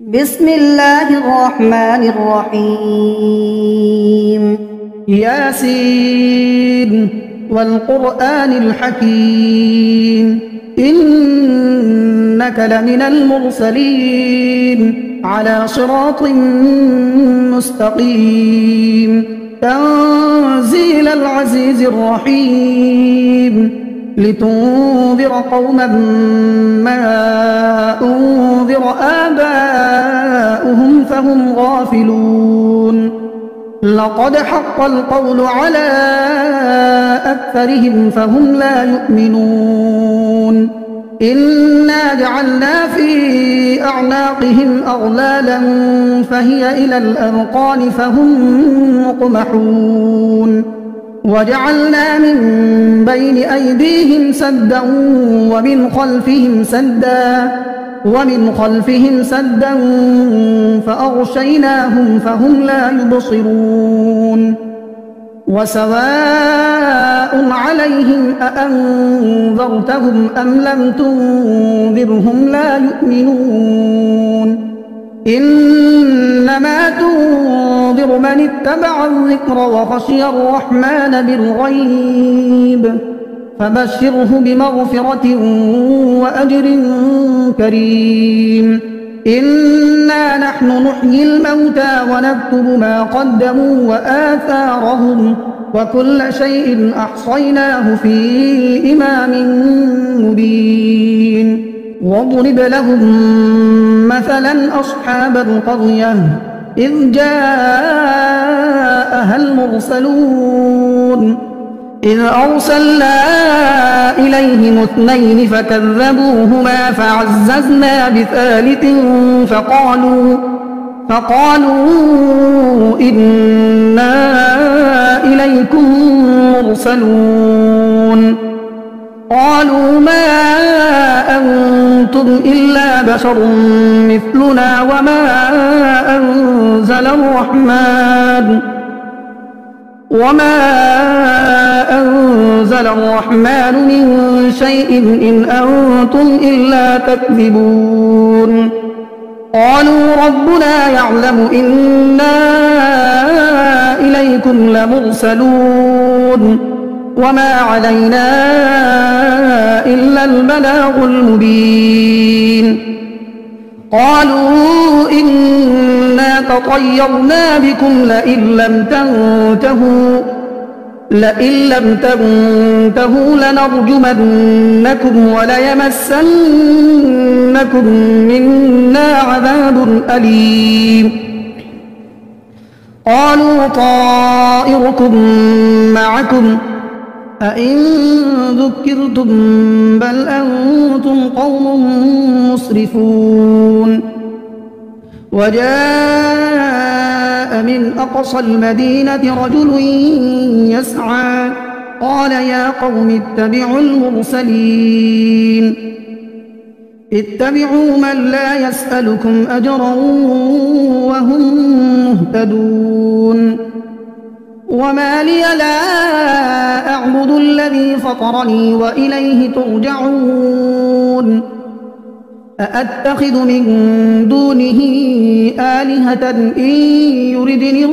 بسم الله الرحمن الرحيم. ياسين والقرآن الحكيم إنك لمن المرسلين على صراط مستقيم تنزيل العزيز الرحيم لتنذر قوما ما أنذر آباؤهم فهم غافلون. لقد حق القول على أكثرهم فهم لا يؤمنون. إنا جعلنا في أعناقهم أغلالا فهي إلى الأذقان فهم مقمحون. وجعلنا من بين أيديهم سدا ومن خلفهم سدا فأغشيناهم فهم لا يبصرون. وسواء عليهم أأنذرتهم أم لم تنذرهم لا يؤمنون. إنما تنذر من اتبع الذكر وخشي الرحمن بالغيب فبشره بمغفرة وأجر كريم. إنا نحن نحيي الموتى ونكتب ما قدموا وآثارهم وكل شيء أحصيناه في إمام مبين. واضرب لهم مثلا أصحاب القرية إذ جاءها المرسلون إذ أرسلنا إليهم اثنين فكذبوهما فعززنا بثالث فقالوا إنا إليكم مرسلون. قالوا ما أنتم إلا بشر مثلنا وما أنزل الرحمن من شيء إن أنتم إلا تكذبون. قالوا ربنا يعلم إنا إليكم لمرسلون وما علينا إلا البلاغ المبين. قالوا إنا تطيرنا بكم لئن لم تنتهوا لنرجمنكم وليمسنكم منا عذاب أليم. قالوا طائركم معكم أئن ذكرتم بل أنتم قوم مسرفون. وجاء من أقصى المدينة رجل يسعى قال يا قوم اتبعوا المرسلين اتبعوا من لا يسألكم أجرا وهم مهتدون. وما لي لا أعبد الذي فطرني وإليه ترجعون. أأتخذ من دونه آلهة إن يردني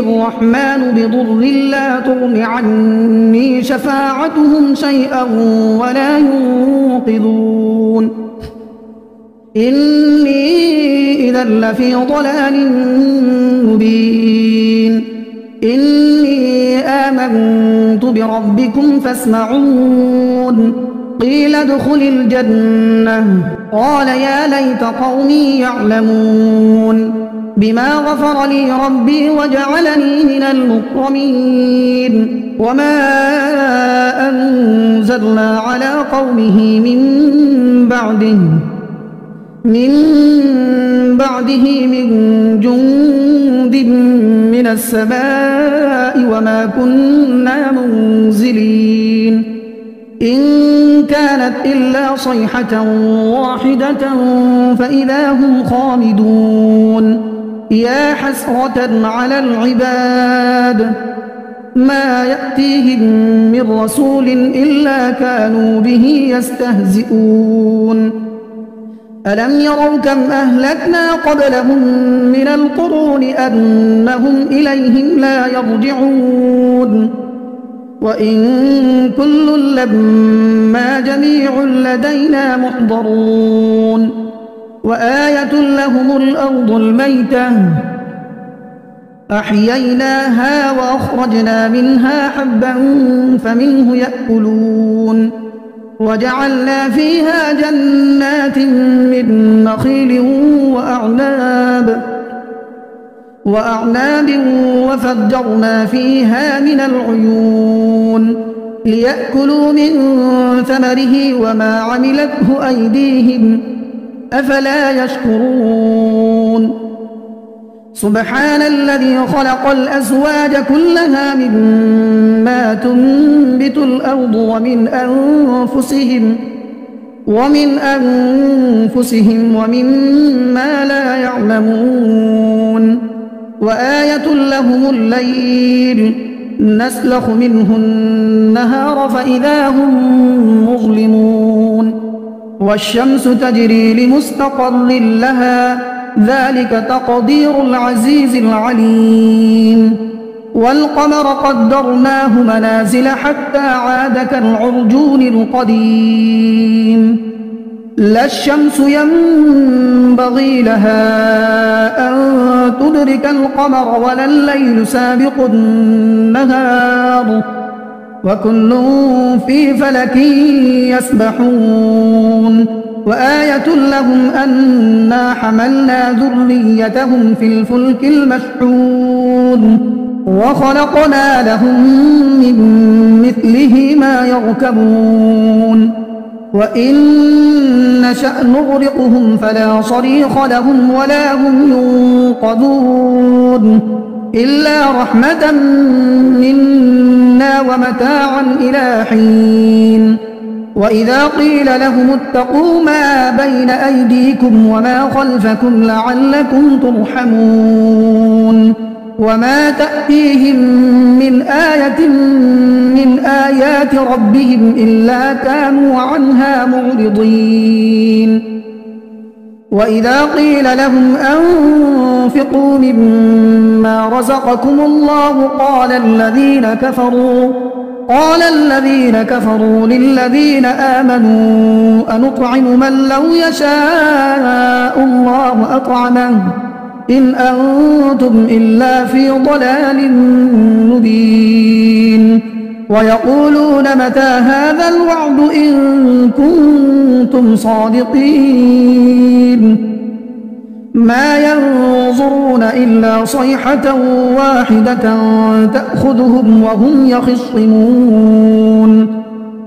الرحمن بضر لا تغن عني شفاعتهم شيئا ولا ينقذون. إني إذا لفي ضلال مبين. إني آمنت بربكم فاسمعون. قيل ادخل الجنة قال يا ليت قومي يعلمون بما غفر لي ربي وجعلني من المكرمين. وما أنزلنا على قومه من بعده من جند من السماء وما كنا منزلين. إن كانت إلا صيحة واحدة فإذا هم خامدون. يا حسرة على العباد ما يأتيهم من رسول إلا كانوا به يستهزئون ألم يروا كم أهلكنا قبلهم من القرون أنهم إليهم لا يرجعون وإن كل لما جميع لدينا محضرون وآية لهم الأرض الميتة أحييناها وأخرجنا منها حبا فمنه يأكلون وجعلنا فيها جنات من نخيل وأعناب وفجرنا فيها من العيون ليأكلوا من ثمره وما عملته أيديهم أفلا يشكرون سبحان الذي خلق الأزواج كلها مما تنبت الأرض ومن أنفسهم ومما لا يعلمون وآية لهم الليل نسلخ منه النهار فإذا هم مظلمون والشمس تجري لمستقر لها ذلك تقدير العزيز العليم والقمر قدرناه منازل حتى عاد كالعرجون القديم لا الشمس ينبغي لها أن تدرك القمر ولا الليل سابق النهار وكل في فلك يسبحون وآية لهم أنا حملنا ذريتهم في الفلك المشحون وخلقنا لهم من مثله ما يركبون وإن نشأ نغرقهم فلا صريخ لهم ولا هم ينقذون إلا رحمة منا ومتاعا إلى حين وإذا قيل لهم اتقوا ما بين أيديكم وما خلفكم لعلكم ترحمون وما تأتيهم من آية من آيات ربهم إلا كانوا عنها معرضين وإذا قيل لهم أنفقوا مما رزقكم الله قال الذين كفروا للذين آمنوا أنطعم من لو يشاء الله أطعمه إن أنتم إلا في ضلال مبين ويقولون متى هذا الوعد إن كنتم صادقين ما ينظرون إلا صيحة واحدة تأخذهم وهم يخصمون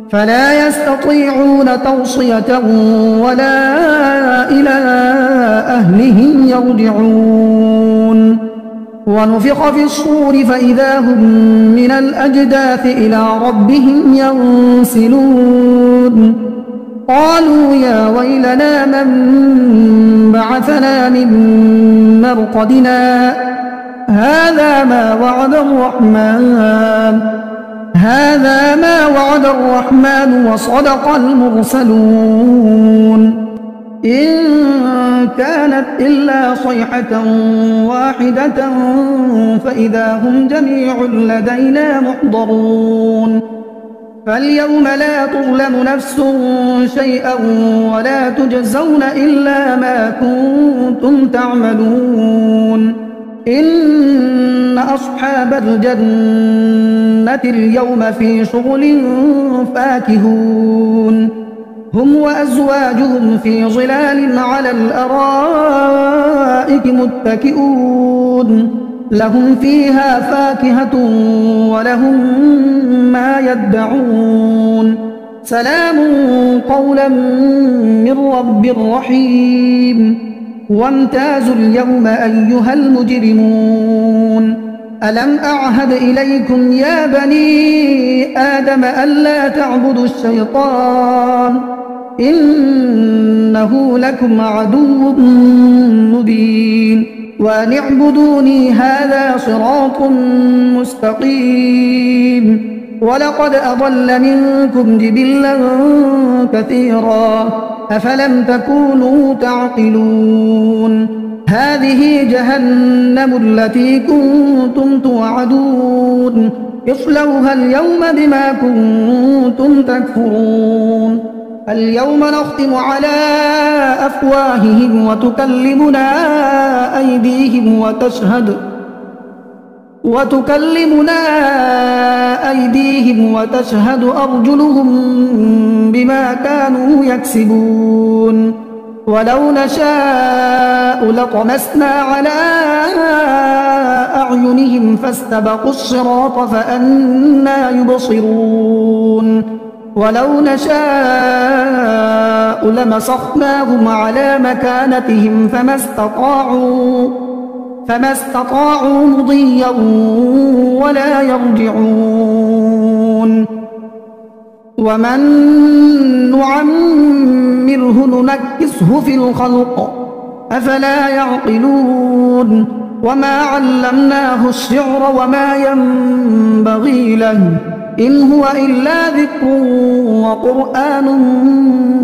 فلا يستطيعون توصية ولا إلى أهلهم يرجعون ونفخ في الصور فإذا هم من الأجداث إلى ربهم ينسلون قالوا يا ويلنا من بعثنا من مرقدنا هذا ما وعد الرحمن وصدق المرسلون إن كانت إلا صيحة واحدة فإذا هم جميع لدينا محضرون فاليوم لا تظلم نفس شيئا ولا تجزون إلا ما كنتم تعملون إن أصحاب الجنة اليوم في شغل فاكهون هم وأزواجهم في ظلال على الأرائك متكئون لهم فيها فاكهة ولهم ما يدعون سلام قولا من رب رحيم وامتازوا اليوم أيها المجرمون ألم أعهد إليكم يا بني آدم ألا تعبدوا الشيطان إنه لكم عدو مبين وأن اعبدوني هذا صراط مستقيم. ولقد أضل منكم جبلا كثيرا أفلم تكونوا تعقلون. هذه جهنم التي كنتم توعدون اصلوها اليوم بما كنتم تكفرون. اليوم نختم على أفواههم وتكلمنا أيديهم وتشهد أرجلهم بما كانوا يكسبون. ولو نشاء لطمسنا على أعينهم فاستبقوا الصراط فأنى يبصرون. ولو نشاء لمسخناهم على مكانتهم فما استطاعوا مضيا ولا يرجعون. ومن نعمره ننكسه في الخلق أفلا يعقلون. وما علمناه الشعر وما ينبغي له إن هو إلا ذكر وقرآن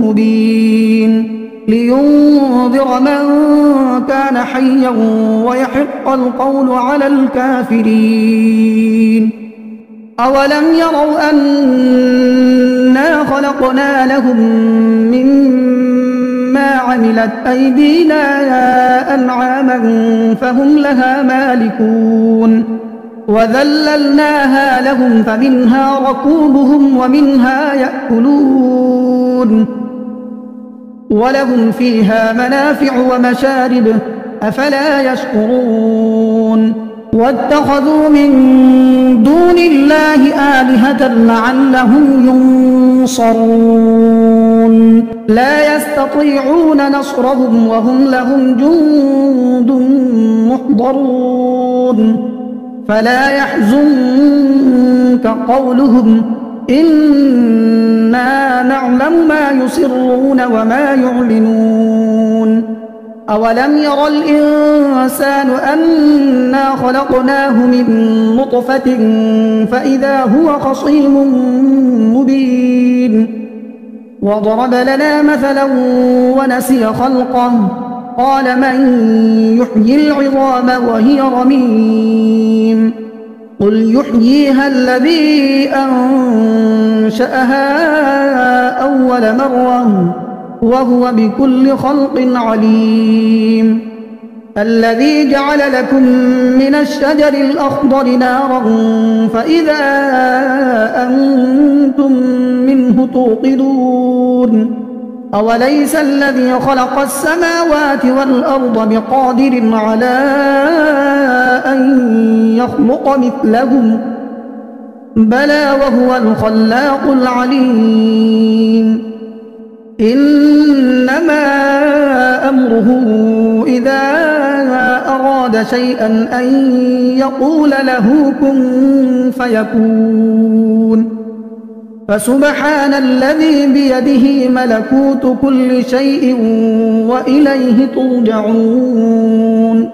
مبين لينذر من كان حيا ويحق القول على الكافرين. أولم يروا أنا خلقنا لهم مما عملت أيدينا أنعاما فهم لها مالكون وذللناها لهم فمنها ركوبهم ومنها يأكلون ولهم فيها منافع ومشارب أفلا يشكرون. واتخذوا من دون الله آلهة لعلهم ينصرون لا يستطيعون نصرهم وهم لهم جند محضرون. فلا يحزنك قولهم إنا نعلم ما يسرون وما يعلنون. أولم ير الإنسان أنا خلقناه من نطفة فإذا هو خصيم مبين. وضرب لنا مثلا ونسي خلقه قال من يحيي العظام وهي رميم قل يحييها الذي أنشأها أول مرة وهو بكل خلق عليم. الذي جعل لكم من الشجر الأخضر نارا فإذا أنتم منه توقدون. أوليس الذي خلق السماوات والأرض بقادر على أن يخلق مثلهم بلى وهو الخلاق العليم. إنما أمره إذا أراد شيئا أن يقول له كن فيكون. فسبحان الذي بيده ملكوت كل شيء وإليه ترجعون.